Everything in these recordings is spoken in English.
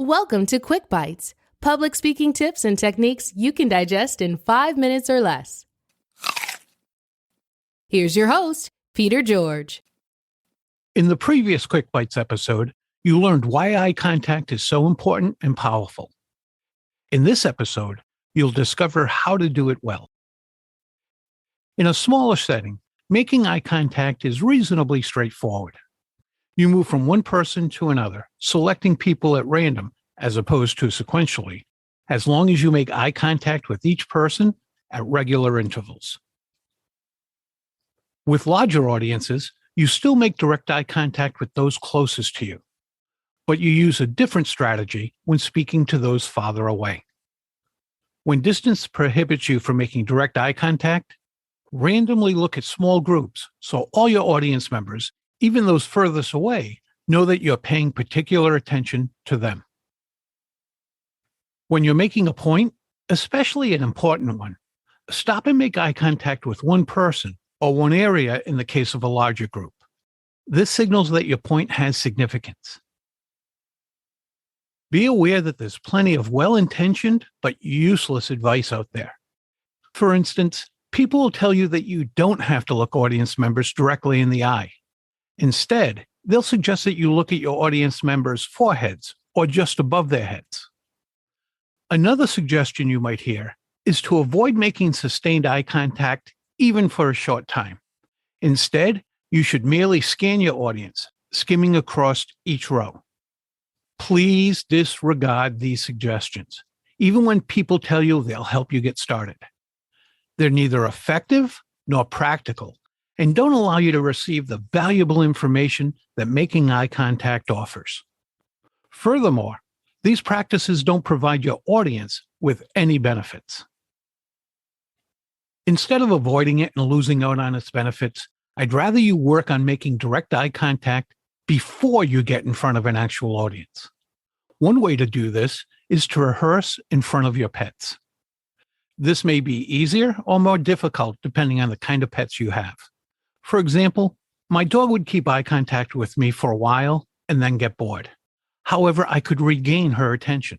Welcome to QuickBites, public speaking tips and techniques you can digest in 5 minutes or less. Here's your host, Peter George. In the previous QuickBites episode, you learned why eye contact is so important and powerful. In this episode, you'll discover how to do it well. In a smaller setting, making eye contact is reasonably straightforward. You move from one person to another, selecting people at random as opposed to sequentially, as long as you make eye contact with each person at regular intervals. With larger audiences, you still make direct eye contact with those closest to you, but you use a different strategy when speaking to those farther away. When distance prohibits you from making direct eye contact, randomly look at small groups so all your audience members, even those furthest away, know that you're paying particular attention to them. When you're making a point, especially an important one, stop and make eye contact with one person or one area in the case of a larger group. This signals that your point has significance. Be aware that there's plenty of well-intentioned but useless advice out there. For instance, people will tell you that you don't have to look audience members directly in the eye. Instead, they'll suggest that you look at your audience members' foreheads or just above their heads. Another suggestion you might hear is to avoid making sustained eye contact even for a short time. Instead, you should merely scan your audience, skimming across each row. Please disregard these suggestions, even when people tell you they'll help you get started. They're neither effective nor practical, and don't allow you to receive the valuable information that making eye contact offers. Furthermore, these practices don't provide your audience with any benefits. Instead of avoiding it and losing out on its benefits, I'd rather you work on making direct eye contact before you get in front of an actual audience. One way to do this is to rehearse in front of your pets. This may be easier or more difficult depending on the kind of pets you have. For example, my dog would keep eye contact with me for a while and then get bored. However, I could regain her attention.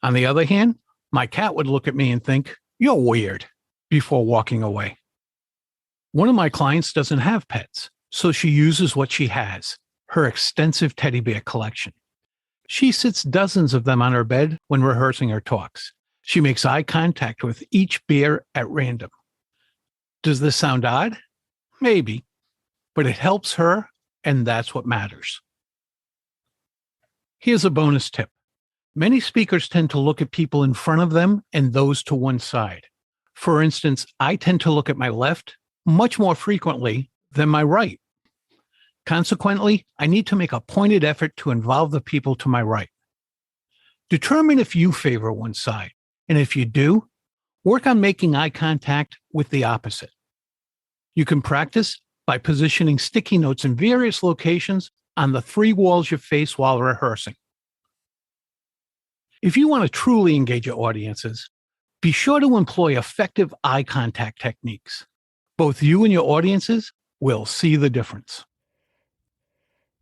On the other hand, my cat would look at me and think, "You're weird," before walking away. One of my clients doesn't have pets, so she uses what she has, her extensive teddy bear collection. She sits dozens of them on her bed when rehearsing her talks. She makes eye contact with each bear at random. Does this sound odd? Maybe, but it helps her, and that's what matters. Here's a bonus tip. Many speakers tend to look at people in front of them and those to one side. For instance, I tend to look at my left much more frequently than my right. Consequently, I need to make a pointed effort to involve the people to my right. Determine if you favor one side, and if you do, work on making eye contact with the opposite. You can practice by positioning sticky notes in various locations on the 3 walls you face while rehearsing. If you want to truly engage your audiences, be sure to employ effective eye contact techniques. Both you and your audiences will see the difference.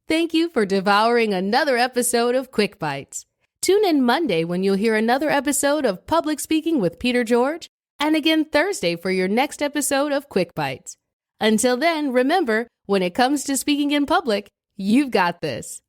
Thank you for devouring another episode of QuickBites. Tune in Monday when you'll hear another episode of Public Speaking with Peter George, and again Thursday for your next episode of QuickBites. Until then, remember, when it comes to speaking in public, you've got this.